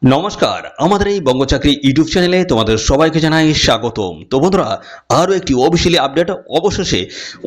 নমস্কার, আমাদের এই বঙ্গ চাকরি ইউটিউব চ্যানেলে তোমাদের সবাইকে জানাই স্বাগতম। তো বন্ধুরা, আরও একটি অফিসিয়ালি আপডেট অবশেষে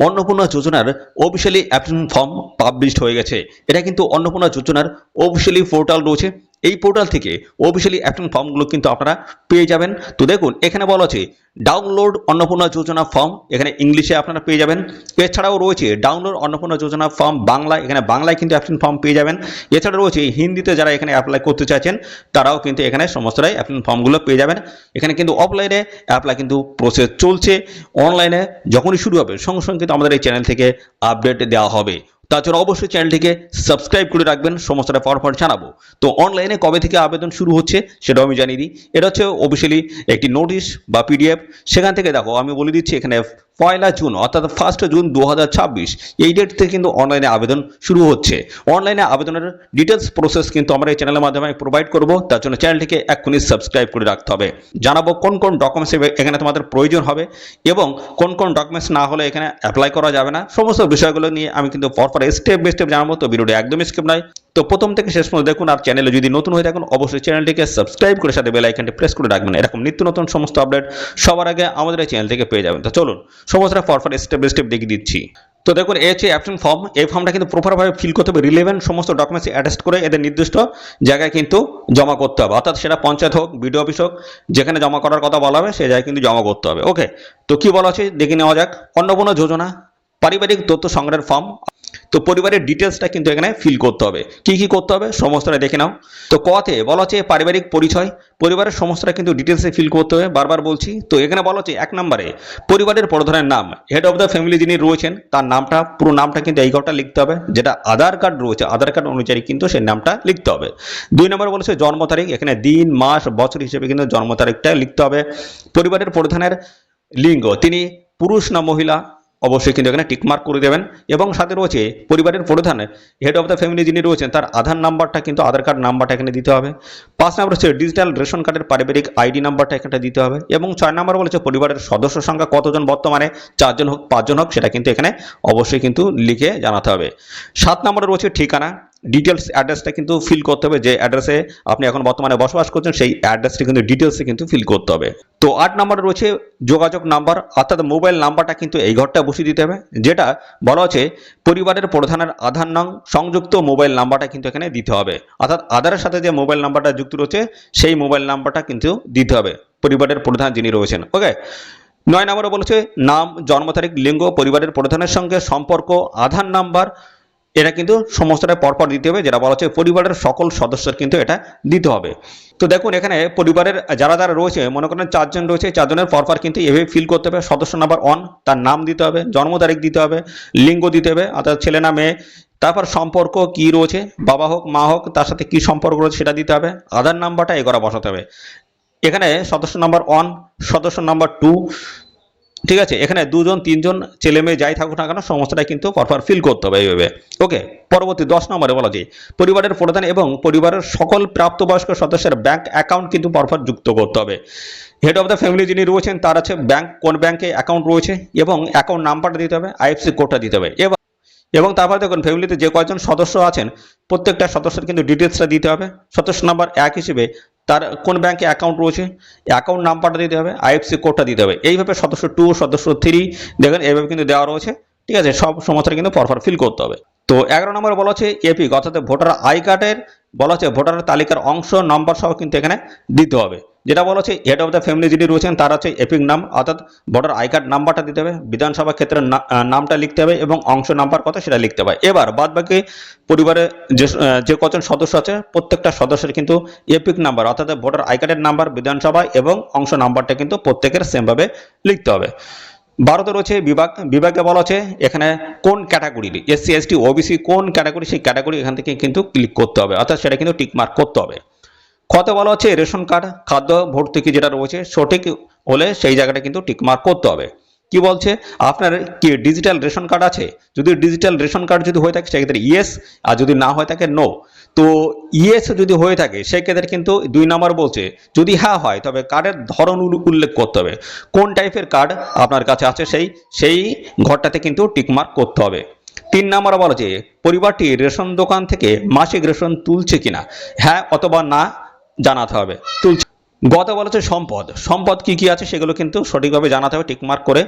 অন্নপূর্ণা যোজনার অফিসিয়ালি অ্যাপ্লিকেশন ফর্ম পাবলিশড হয়ে গেছে। এটা কিন্তু অন্নপূর্ণা যোজনার অফিসিয়ালি পোর্টাল রয়েছে। এই পোর্টাল থেকে অফিসিয়ালি অ্যাপ্লিকেশন ফর্মগুলো কিন্তু আপনারা পেয়ে যাবেন। তো দেখুন, এখানে বলা আছে ডাউনলোড অন্নপূর্ণা যোজনা ফর্ম, এখানে ইংলিশে আপনারা পেয়ে যাবেন। এছাড়াও রয়েছে ডাউনলোড অন্নপূর্ণা যোজনা ফর্ম বাংলা, এখানে বাংলায় কিন্তু অ্যাপ্লিকেশন ফর্ম পেয়ে যাবেন। এছাড়া রয়েছে হিন্দিতে যারা এখানে অ্যাপ্লাই করতে চাইছেন তারাও কিন্তু এখানে সমস্তটাই অ্যাপ্লিকেশন ফর্মগুলো পেয়ে যাবেন। এখানে কিন্তু অফলাইনে অ্যাপ্লাই কিন্তু প্রসেস চলছে, অনলাইনে যখনই শুরু হবে সঙ্গে সঙ্গে কিন্তু আমাদের এই চ্যানেল থেকে আপডেট দেওয়া হবে। তার জন্য অবশ্যই চ্যানেলটিকে সাবস্ক্রাইব করে রাখবেন, সমস্তটা পরপর জানাবো। তো অনলাইনে কবে থেকে আবেদন শুরু হচ্ছে সেটাও আমি জানিয়ে দিই। এটা হচ্ছে অফিসিয়ালি একটি নোটিশ বা পিডিএফ। সেখান থেকে দেখো আমি বলে দিচ্ছি, এখানে 1 জুন অর্থাৎ 1 জুন 2026 এই ডেট থেকে কিন্তু অনলাইনে আবেদন শুরু হচ্ছে। অনলাইনে আবেদনের ডিটেলস প্রসেস কিন্তু আমরা এই চ্যানেলের মাধ্যমে প্রোভাইড করব। তার জন্য চ্যানেলটিকে এক্ষুনি সাবস্ক্রাইব করে রাখতে হবে। জানাবো কোন কোন ডকুমেন্টস এখানে তোমাদের প্রয়োজন হবে এবং কোন কোন ডকুমেন্টস না হলে এখানে অ্যাপ্লাই করা যাবে না। সমস্ত বিষয়গুলো নিয়ে আমি কিন্তু পরপর স্টেপ বাই স্টেপ জানাবো। তো ভিডিওটি একদমই স্কিপ নয়, তো প্রথম থেকে শেষ পর্যন্ত দেখুন। আর চ্যানেলে যদি নতুন হয়ে থাকুন অবশ্যই চ্যানেলটিকে সাবস্ক্রাইব করে সাথে বেল আইকনটি প্রেস করে রাখবেন। এরকম নিত্য নতুন সমস্ত আপডেট সবার আগে আমাদের এই চ্যানেল থেকে পেয়ে যাবেন। তো চলুন সমস্তটা পরপর স্টেপ বাই স্টেপ দেখিয়ে দিচ্ছি। তো দেখুন, এই হচ্ছে অ্যাপ্লিকেশন ফর্ম। এই ফর্মটা কিন্তু প্রপারভাবে ফিল করতে হবে, রিলেভেন্ট সমস্ত ডকুমেন্টস অ্যাটাচ করে এদের নির্দিষ্ট জায়গায় কিন্তু জমা করতে হবে। অর্থাৎ সেটা পঞ্চায়েত হোক, বিডিও অফিস হোক, যেখানে জমা করার কথা বলা হবে সেই জায়গায় কিন্তু জমা করতে হবে। ওকে, তো কি বলা আছে দেখে নেওয়া যাক। অন্নপূর্ণা যোজনা পারিবারিক তথ্য সংগ্রহের ফর্ম। তো পরিবারের ডিটেলসটা কিন্তু এখানে ফিল করতে হবে। কি কি করতে হবে সমস্তটা দেখে নাও। তো কতে বলা হচ্ছে পারিবারিক পরিচয়, পরিবারের সমস্তটা কিন্তু ডিটেলসে ফিল করতে হবে, বারবার বলছি। তো এখানে বলা হচ্ছে 1 নম্বরে পরিবারের প্রধানের নাম, হেড অফ দ্য ফ্যামিলি যিনি রয়েছেন তার নামটা, পুরো নামটা কিন্তু এই ঘরটা লিখতে হবে, যেটা আধার কার্ড রয়েছে আধার কার্ড অনুযায়ী কিন্তু সেই নামটা লিখতে হবে। 2 নম্বরে বলেছে জন্ম তারিখ, এখানে দিন মাস বছর হিসেবে কিন্তু জন্ম তারিখটা লিখতে হবে। পরিবারের প্রধানের লিঙ্গ, তিনি পুরুষ না মহিলা অবশ্যই কিন্তু এখানে টিকমার্ক করে দেবেন। এবং সাথে রয়েছে পরিবারের প্রধান হেড অফ দ্য ফ্যামিলি যিনি রয়েছেন তার আধার নাম্বারটা কিন্তু আধার কার্ড নাম্বারটা এখানে দিতে হবে। 5 নম্বর হচ্ছে ডিজিটাল রেশন কার্ডের পারিবারিক আইডি নাম্বারটা এখানে দিতে হবে। এবং 6 নম্বর বলেছে পরিবারের সদস্য সংখ্যা কতজন, বর্তমানে 4 জন হোক 5 জন হোক সেটা কিন্তু এখানে অবশ্যই কিন্তু লিখে জানাতে হবে। 7 নম্বরে রয়েছে ঠিকানা, ডিটেলস অ্যাড্রেসটা কিন্তু ফিল করতে হবে, যে অ্যাড্রেসে আপনি এখন বর্তমানে বসবাস করছেন সেই অ্যাড্রেসটি কিন্তু ডিটেলসে কিন্তু ফিল করতে হবে। তো 8 নম্বরে রয়েছে যোগাযোগ নাম্বার, অর্থাৎ মোবাইল নাম্বারটা কিন্তু এই ঘরটা বসিয়ে দিতে হবে, যেটা বলা হচ্ছে পরিবারের প্রধানের আধার নং সংযুক্ত মোবাইল নাম্বারটা কিন্তু এখানে দিতে হবে। অর্থাৎ আধারের সাথে যে মোবাইল নাম্বারটা যুক্ত রয়েছে সেই মোবাইল নাম্বারটা কিন্তু দিতে হবে পরিবারের প্রধান যিনি রয়েছেন। ওকে, 9 নম্বরে বলেছে নাম, জন্ম তারিখ, লিঙ্গ, পরিবারের প্রধানের সঙ্গে সম্পর্ক, আধার নাম্বার, এটা কিন্তু সমস্তটা পরপর দিতে হবে, যেটা বলা হচ্ছে পরিবারের সকল সদস্যের কিন্তু এটা দিতে হবে। তো দেখুন, এখানে পরিবারের যারা যারা রয়েছে, মনে করেন 4 জন রয়েছে, 4 জনের পরপর কিন্তু এভাবে ফিল করতে হবে। সদস্য নাম্বার 1, তার নাম দিতে হবে, জন্ম তারিখ দিতে হবে, লিঙ্গ দিতে হবে অর্থাৎ ছেলে না মেয়ে, তারপর সম্পর্ক কি রয়েছে, বাবা হোক মা হোক তার সাথে কি সম্পর্ক রয়েছে সেটা দিতে হবে, আধার নাম্বারটা এগোরা বসাতে হবে। এখানে সদস্য নাম্বার 1, সদস্য নাম্বার 2, ঠিক আছে, এখানে 2 জন 3 জন ছেলে মেয়ে যাই থাকুক না কেন সমস্তটাই কিন্তু পরপর ফিল করতে হবে এইভাবে। ওকে, পরবর্তী 10 নম্বরে বলা যায় পরিবারের প্রধান এবং পরিবারের সকল প্রাপ্তবয়স্ক সদস্যের ব্যাংক অ্যাকাউন্ট কিন্তু পরপর যুক্ত করতে হবে। হেড অফ দ্য ফ্যামিলি যিনি রয়েছেন তার আছে ব্যাংক, কোন ব্যাংকে অ্যাকাউন্ট রয়েছে এবং অ্যাকাউন্ট নাম্বারটা দিতে হবে, আইএফসি কোডটা দিতে হবে। এবং তারপর দেখুন ফ্যামিলিতে যে কয়জন সদস্য আছেন প্রত্যেকটা সদস্যের কিন্তু ডিটেলসটা দিতে হবে। সদস্য নাম্বার 1 হিসেবে তার কোন ব্যাংকে অ্যাকাউন্ট রয়েছে, অ্যাকাউন্ট নাম্বারটা দিতে হবে, আইএফসি কোডটা দিতে হবে। এইভাবে সদস্য 2, সদস্য 3 দেখেন এইভাবে কিন্তু দেওয়া রয়েছে। ঠিক আছে, সব সমস্যাটা কিন্তু পরপর ফিল করতে হবে। তো 11 নম্বরে বলা হচ্ছে এপিক অর্থাৎ ভোটার আই কার্ডের, বলা হচ্ছে ভোটারের তালিকার অংশ নম্বর সহ কিন্তু এখানে দিতে হবে। যেটা বলা হচ্ছে হেড অফ দ্য ফ্যামিলি যিনি রয়েছেন তার হচ্ছে এপিক নাম অর্থাৎ ভোটার আই কার্ড নাম্বারটা দিতে হবে, বিধানসভা ক্ষেত্রের নামটা লিখতে হবে এবং অংশ নাম্বার কত সেটা লিখতে হবে। এবার বাদ বাকি পরিবারে যে কজন সদস্য আছে প্রত্যেকটা সদস্যের কিন্তু এপিক নাম্বার অর্থাৎ ভোটার আই কার্ডের নাম্বার, বিধানসভা এবং অংশ নাম্বারটা কিন্তু প্রত্যেকের সেমভাবে লিখতে হবে। 12তে রয়েছে বিভাগ, বিভাগে বলা আছে এখানে কোন ক্যাটাগরির, এসসি এসটি ওবিসি কোন ক্যাটাগরি সেই ক্যাটাগরি এখান থেকে কিন্তু ক্লিক করতে হবে, অর্থাৎ সেটা কিন্তু টিক মার্ক করতে হবে। খতে বলা হচ্ছে রেশন কার্ড, খাদ্য ভর্তুকি যেটা রয়েছে সঠিক হলে সেই জায়গাটা কিন্তু টিক মার্ক করতে হবে। কি বলছে আপনার কি ডিজিটাল রেশন কার্ড আছে, যদি ডিজিটাল রেশন কার্ড যদি হয়ে থাকে সেক্ষেত্রে ইয়েস, আর যদি না হয়ে থাকে নো। তো ইয়েস যদি হয়ে থাকে সেক্ষেত্রে কিন্তু 2 নম্বর বলছে যদি হ্যাঁ হয় তবে কার্ডের ধরন উল্লেখ করতে হবে, কোন টাইপের কার্ড আপনার কাছে আছে সেই ঘরটাতে কিন্তু টিকমার্ক করতে হবে। 3 নম্বরে বলা যে পরিবারটি রেশন দোকান থেকে মাসিক রেশন তুলছে কিনা, হ্যাঁ অথবা না জানাতে হবে। গত বলা হচ্ছে সম্পদ, সম্পদ কি কি আছে সেগুলো কিন্তু সঠিকভাবে জানাতে হবে টিকমার্ক করে।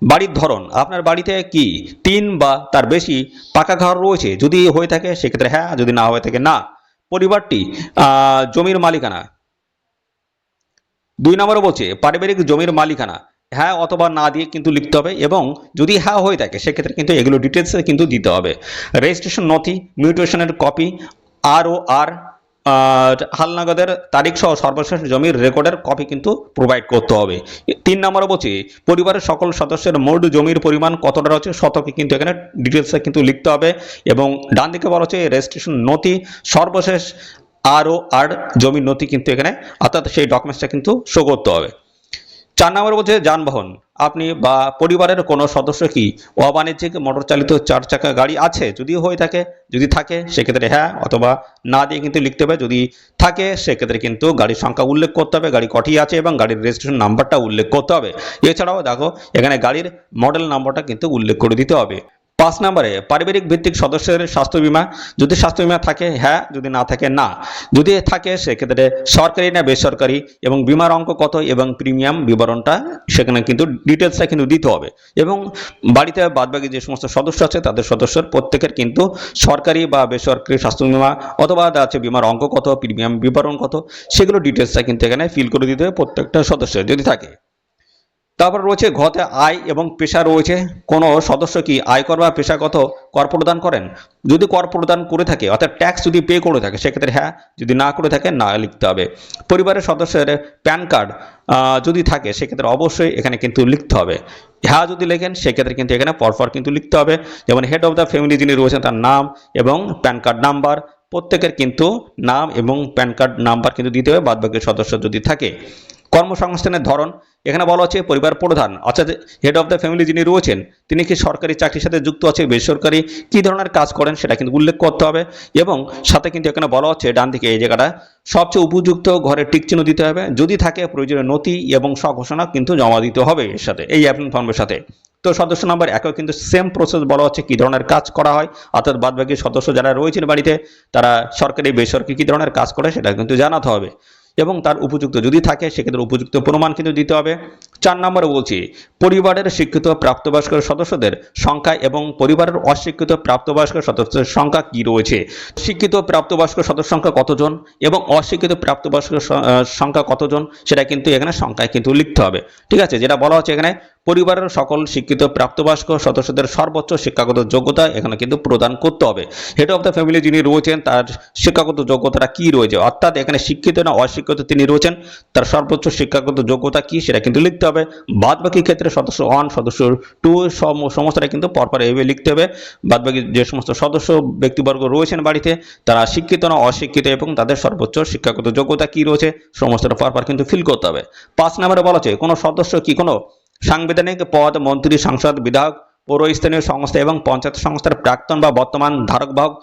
বাড়ির ধরন, আপনার বাড়িতে কি 3 বা তার বেশি পাকা ঘর রয়েছে, যদি হয়ে থাকে সেক্ষেত্রে হ্যাঁ, যদি না হয়ে থাকে না। পরিবারটি জমির মালিকানা। 2 নম্বরে বলছে পারিবারিক জমির মালিকানা, হ্যাঁ অথবা না দিয়ে কিন্তু লিখতে হবে, এবং যদি হ্যাঁ হয়ে থাকে সেক্ষেত্রে কিন্তু এগুলো ডিটেলসে কিন্তু দিতে হবে। রেজিস্ট্রেশন নথি, মিউটেশনের কপি, আর হালনাগাদের তারিখ সহ সর্বশেষ জমির রেকর্ডের কপি কিন্তু প্রোভাইড করতে হবে। 3 নম্বরে বলছি পরিবারের সকল সদস্যের মোট জমির পরিমাণ কতটা রয়েছে শতকে কিন্তু এখানে ডিটেলসে কিন্তু লিখতে হবে। এবং ডান দিকে বলা হচ্ছে রেজিস্ট্রেশন নথি, সর্বশেষ আর জমির নথি কিন্তু এখানে, অর্থাৎ সেই ডকুমেন্টসটা কিন্তু শো করতে হবে। 4 নম্বরে বলছে যানবাহন, আপনি বা পরিবারের কোনো সদস্য কি অবাণিজ্যিক মোটর চালিত 4 চাকা গাড়ি আছে, যদি হয়ে থাকে, যদি থাকে সেক্ষেত্রে হ্যাঁ অথবা না দিয়ে কিন্তু লিখতে হবে। যদি থাকে সেক্ষেত্রে কিন্তু গাড়ির সংখ্যা উল্লেখ করতে হবে, গাড়ি কটি আছে এবং গাড়ির রেজিস্ট্রেশন নাম্বারটা উল্লেখ করতে হবে। এছাড়াও দেখো এখানে গাড়ির মডেল নাম্বারটা কিন্তু উল্লেখ করে দিতে হবে। 5 নম্বরে পারিবারিক ভিত্তিক সদস্যের স্বাস্থ্য বীমা, যদি স্বাস্থ্য বীমা থাকে হ্যাঁ, যদি না থাকে না। যদি থাকে সেক্ষেত্রে সরকারি না বেসরকারি এবং বীমার অঙ্ক কত এবং প্রিমিয়াম বিবরণটা সেখানে কিন্তু ডিটেলসটা কিন্তু দিতে হবে। এবং বাড়িতে বাদবাকি যে সমস্ত সদস্য আছে তাদের সদস্যের প্রত্যেকের কিন্তু সরকারি বা বেসরকারি স্বাস্থ্য বীমা অথবা আছে বীমার অঙ্ক কত, প্রিমিয়াম বিবরণ কত, সেগুলো ডিটেলসটা কিন্তু এখানে ফিল করে দিতে হবে প্রত্যেকটা সদস্যের যদি থাকে। তারপর রয়েছে ঘতে আয় এবং পেশা রয়েছে, কোনো সদস্য কি আয়কর বা পেশাগত কর প্রদান করেন, যদি কর প্রদান করে থাকে অর্থাৎ ট্যাক্স যদি পে করে থাকে সেক্ষেত্রে হ্যাঁ, যদি না করে থাকে না লিখতে হবে। পরিবারের সদস্যের প্যান কার্ড যদি থাকে সেক্ষেত্রে অবশ্যই এখানে কিন্তু লিখতে হবে। হ্যাঁ যদি লেখেন সেক্ষেত্রে কিন্তু এখানে পরপর কিন্তু লিখতে হবে। যেমন হেড অফ দ্য ফ্যামিলি যিনি রয়েছেন তার নাম এবং প্যান কার্ড নাম্বার, প্রত্যেকের কিন্তু নাম এবং প্যান কার্ড নাম্বার কিন্তু দিতে হবে বাদবাকি সদস্য যদি থাকে। কর্মসংস্থানের ধরন, এখানে বলা হচ্ছে পরিবার প্রধান অর্থাৎ হেড অফ দ্য ফ্যামিলি যিনি রয়েছেন তিনি কি সরকারি চাকরির সাথে যুক্ত আছে, বেসরকারি, কী ধরনের কাজ করেন সেটা কিন্তু উল্লেখ করতে হবে। এবং সাথে কিন্তু এখানে বলা হচ্ছে ডান দিকে এই জায়গাটা সবচেয়ে উপযুক্ত ঘরে টিক চিহ্ন দিতে হবে, যদি থাকে প্রয়োজনীয় নথি এবং স্বঘোষণা কিন্তু জমা দিতে হবে এর সাথে, এই অ্যাপ্লিকেশন ফর্মের সাথে। তো সদস্য নাম্বার 1 কিন্তু সেম প্রসেস বলা হচ্ছে কী ধরনের কাজ করা হয়, অর্থাৎ বাদবাকি সদস্য যারা রয়েছেন বাড়িতে তারা সরকারি বেসরকারি কী ধরনের কাজ করে সেটা কিন্তু জানাতে হবে এবং তার উপযুক্ত যদি থাকে সেক্ষেত্রে উপযুক্ত প্রমাণ কিন্তু দিতে হবে। 4 নম্বরে বলছি পরিবারের শিক্ষিত প্রাপ্তবয়স্ক সদস্যদের সংখ্যা এবং পরিবারের অশিক্ষিত প্রাপ্তবয়স্ক সদস্যদের সংখ্যা কি রয়েছে, শিক্ষিত প্রাপ্তবয়স্ক সদস্য সংখ্যা কতজন এবং অশিক্ষিত প্রাপ্তবয়স্ক সংখ্যা কতজন সেটা কিন্তু এখানে সংখ্যায় কিন্তু লিখতে হবে। ঠিক আছে, যেটা বলা হচ্ছে এখানে পরিবারের সকল শিক্ষিত প্রাপ্তবয়স্ক সদস্যদের সর্বোচ্চ শিক্ষাগত যোগ্যতা এখানে কিন্তু প্রদান করতে হবে। হেড অফ দ্য ফ্যামিলি যিনি রয়েছেন তার শিক্ষাগত যোগ্যতাটা কি রয়েছে, অর্থাৎ এখানে শিক্ষিত না অশিক্ষিত তিনি রয়েছেন, তার সর্বোচ্চ শিক্ষাগত যোগ্যতা কি সেটা কিন্তু লিখতে হবে। বাদবাকি ক্ষেত্রে সদস্য 1 সদস্য 2 সমস্তটা কিন্তু পরপর এভাবে লিখতে হবে। বাদবাকি যে সমস্ত সদস্য ব্যক্তিবর্গ রয়েছেন বাড়িতে তারা শিক্ষিত না অশিক্ষিত এবং তাদের সর্বোচ্চ শিক্ষাগত যোগ্যতা কি রয়েছে সমস্তটা পরপর কিন্তু ফিল করতে হবে। 5 নম্বরে বলা হচ্ছে কোনো সদস্য কি কোনো সাংবিধানিক পদ, মন্ত্রী, সাংসদ, বিধায়ক, পৌরস্থানীয় সংস্থা এবং পঞ্চায়েত সংস্থার প্রাক্তন বা বর্তমান ধারক বাহক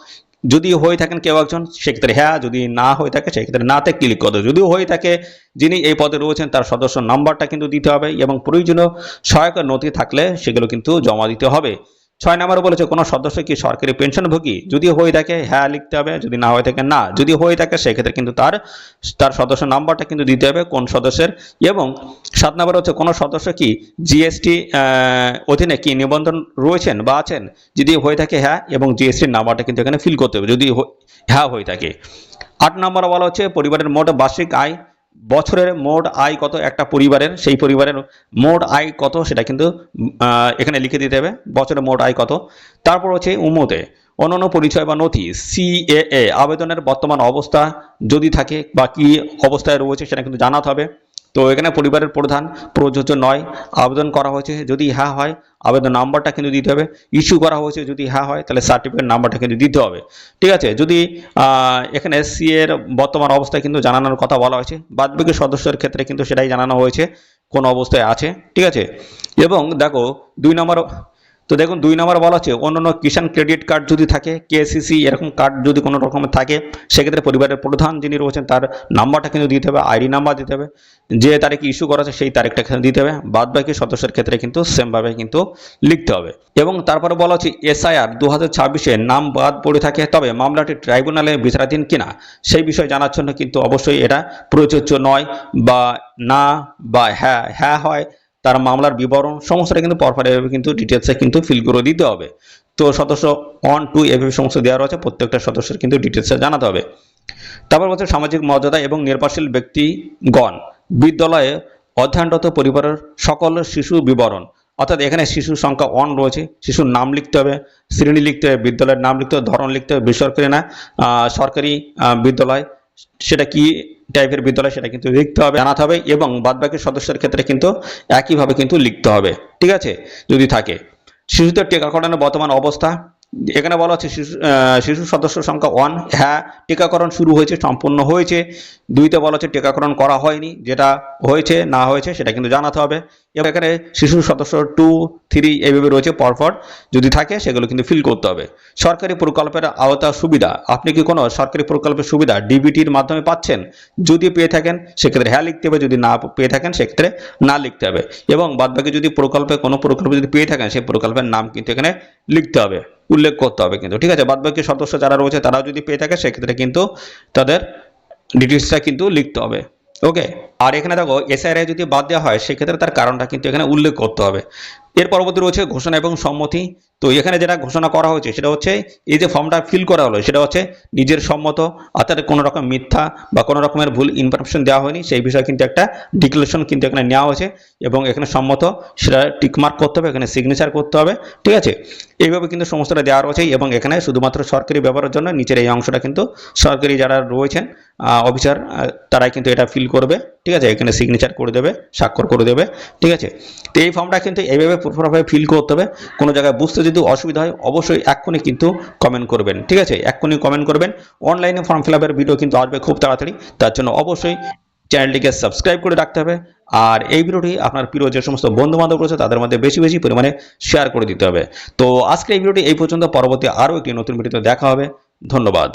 যদি হয়ে থাকেন কেউ একজন সেক্ষেত্রে হ্যাঁ, যদি না হয়ে থাকে সেক্ষেত্রে নাতে ক্লিক করতে হবে। যদিও হয়ে থাকে যিনি এই পদে রয়েছেন তার সদস্য নাম্বারটা কিন্তু দিতে হবে এবং প্রয়োজনীয় সহায়ক নথি থাকলে সেগুলো কিন্তু জমা দিতে হবে। 6 নম্বরে বলেছে কোনো সদস্য কি সরকারি পেনশনভোগী, যদি হয়ে থাকে হ্যাঁ লিখতে হবে, যদি না হয়ে থাকে না। যদি হয়ে থাকে সেক্ষেত্রে কিন্তু তার সদস্য নাম্বারটা কিন্তু দিতে হবে কোন সদস্যের। এবং 7 নম্বর হচ্ছে কোনো সদস্য কি জিএসটি অধীনে কি নিবন্ধন রয়েছেন বা আছেন, যদি হয়ে থাকে হ্যাঁ এবং জিএসটির নাম্বারটা কিন্তু এখানে ফিল করতে হবে যদি হ্যাঁ হয়ে থাকে। 8 নম্বরে বলা হচ্ছে পরিবারের মোট বার্ষিক আয়, বছরের মোট আয় কত একটা পরিবারের, সেই পরিবারের মোট আয় কত সেটা কিন্তু এখানে লিখে দিতে হবে, বছরের মোট আয় কত। তারপর হচ্ছে উমতে অনন্য পরিচয় বা নথি, সিএএ আবেদনের বর্তমান অবস্থা যদি থাকে বা কি অবস্থায় রয়েছে সেটা কিন্তু জানাতে হবে। তো এখানে পরিবারের প্রধান প্রযোজ্য নয়, আবেদন করা হয়েছে যদি হ্যাঁ হয় আবেদন নাম্বারটা কিন্তু দিতে হবে, ইস্যু করা হয়েছে যদি হ্যাঁ হয় তাহলে সার্টিফিকেট নাম্বারটা কিন্তু দিতে হবে। ঠিক আছে, যদি এখানে সি এর বর্তমান অবস্থায় কিন্তু জানানোর কথা বলা হয়েছে, বাদবাকি সদস্যের ক্ষেত্রে কিন্তু সেটাই জানানো হয়েছে কোন অবস্থায় আছে। ঠিক আছে, এবং দেখো তো দেখুন 2 নম্বর বলা হচ্ছে অন্যান্য কিষাণ ক্রেডিট কার্ড যদি থাকে, কেসিসি এরকম কার্ড যদি কোনো রকমের থাকে, সেক্ষেত্রে পরিবারের প্রধান যিনি রয়েছেন তার নাম্বারটা কিন্তু দিতে হবে, আইডি নাম্বার দিতে হবে, যে তারিখে ইস্যু করা আছে সেই তারিখটা এখানে দিতে হবে। বাদ বাকি সদস্যের ক্ষেত্রে কিন্তু সেমভাবে কিন্তু লিখতে হবে। এবং তারপরে বলা হচ্ছে এসআইআর 2026-এ নাম বাদ পড়ে থাকে, তবে মামলাটি ট্রাইব্যুনালে বিচারাধীন কিনা সেই বিষয়ে জানার জন্য কিন্তু অবশ্যই এটা প্রযোজ্য নয়, বা না, বা হ্যাঁ হ্যাঁ হয়, তার মামলার বিবরণ সমস্তটা কিন্তু পরপর এভাবে কিন্তু ডিটেলসে কিন্তু ফিল করে দিতে হবে। তো সদস্য 1, 2 এভাবে সমস্ত দেওয়া রয়েছে, প্রত্যেকটা সদস্যের কিন্তু ডিটেলসে জানাতে হবে। তারপর বলছে সামাজিক মর্যাদা এবং নির্ভরশীল ব্যক্তিগণ বিদ্যালয়ে অধ্যয়নরত পরিবারের সকল শিশু বিবরণ, অর্থাৎ এখানে শিশুর সংখ্যা 1 রয়েছে, শিশুর নাম লিখতে হবে, শ্রেণী লিখতে হবে, বিদ্যালয়ের নাম লিখতে হবে, ধরন লিখতে হবে, বেসরকারি না সরকারি বিদ্যালয়, সেটা কি টাইপের বিদ্যালয় সেটা কিন্তু লিখতে হবে, জানাতে হবে। এবং বাদবাকি সদস্যের ক্ষেত্রে কিন্তু একইভাবে কিন্তু লিখতে হবে, ঠিক আছে, যদি থাকে। শিশুদের টিকাকরণের বর্তমান অবস্থা, এখানে বলা হচ্ছে শিশু সদস্য সংখ্যা 1, হ্যাঁ টিকাকরণ শুরু হয়েছে, সম্পূর্ণ হয়েছে। 2তে বলা হচ্ছে টিকাকরণ করা হয়নি, যেটা হয়েছে না হয়েছে সেটা কিন্তু জানাতে হবে। এবং এখানে শিশু সদস্য 2, 3 এইভাবে রয়েছে, পরপর যদি থাকে সেগুলো কিন্তু ফিল করতে হবে। সরকারি প্রকল্পের আওতা সুবিধা, আপনি কি কোনো সরকারি প্রকল্পের সুবিধা ডিবিটির মাধ্যমে পাচ্ছেন? যদি পেয়ে থাকেন সেক্ষেত্রে হ্যাঁ লিখতে হবে, যদি না পেয়ে থাকেন সেক্ষেত্রে না লিখতে হবে। এবং বাদবাকি যদি কোনো প্রকল্প যদি পেয়ে থাকেন সেই প্রকল্পের নাম কিন্তু এখানে লিখতে হবে, উল্লেখ করতে হবে কিন্তু, ঠিক আছে। বাদবাকি সদস্য যারা রয়েছে তারাও যদি পেয়ে থাকে সেক্ষেত্রে কিন্তু তাদের ডিটেলসটা কিন্তু লিখতে হবে, ওকে। আর এখানে দেখো এসআইআর যদি বাদ দেওয়া হয় সেক্ষেত্রে তার কারণটা কিন্তু এখানে উল্লেখ করতে হবে। এর পরবর্তী রয়েছে ঘোষণা এবং সম্মতি। তো এখানে যেটা ঘোষণা করা হয়েছে সেটা হচ্ছে এই যে ফর্মটা ফিল করা হলো সেটা হচ্ছে নিজের সম্মত, অর্থাৎ কোনো রকম মিথ্যা বা কোনো রকমের ভুল ইনফরমেশন দেওয়া হয়নি সেই বিষয়ে কিন্তু একটা ডিক্লারেশন কিন্তু এখানে নেওয়া হয়েছে, এবং এখানে সম্মত সেটা টিকমার্ক করতে হবে, এখানে সিগনেচার করতে হবে, ঠিক আছে। এইভাবে কিন্তু সমস্তটা দেওয়া রয়েছে। এবং এখানে শুধুমাত্র সরকারি ব্যবহারের জন্য নিচের এই অংশটা কিন্তু সরকারি যারা রয়েছেন অফিসার তারাই কিন্তু এটা ফিল করবে, ঠিক আছে, এখানে সিগনেচার করে দেবে, স্বাক্ষর করে দেবে, ঠিক আছে। তো এই ফর্মটা কিন্তু এইভাবে প্রপারভাবে ফিল করতে হবে। কোনো জায়গায় বুঝতে যদি অসুবিধা হয় অবশ্যই এক্ষুনি কিন্তু কমেন্ট করবেন, ঠিক আছে, এক্ষুনি কমেন্ট করবেন। অনলাইনে ফর্ম ফিল আপের ভিডিও কিন্তু আসবে খুব তাড়াতাড়ি, তার জন্য অবশ্যই চ্যানেলটিকে সাবস্ক্রাইব করে রাখতে হবে। আর এই ভিডিওটি আপনার প্রিয় যে সমস্ত বন্ধু বান্ধব রয়েছে তাদের মধ্যে বেশি বেশি পরিমাণে শেয়ার করে দিতে হবে। তো আজকে এই ভিডিওটি এই পর্যন্ত, পরবর্তী আরও একটি নতুন ভিডিওতে দেখা হবে। ধন্যবাদ।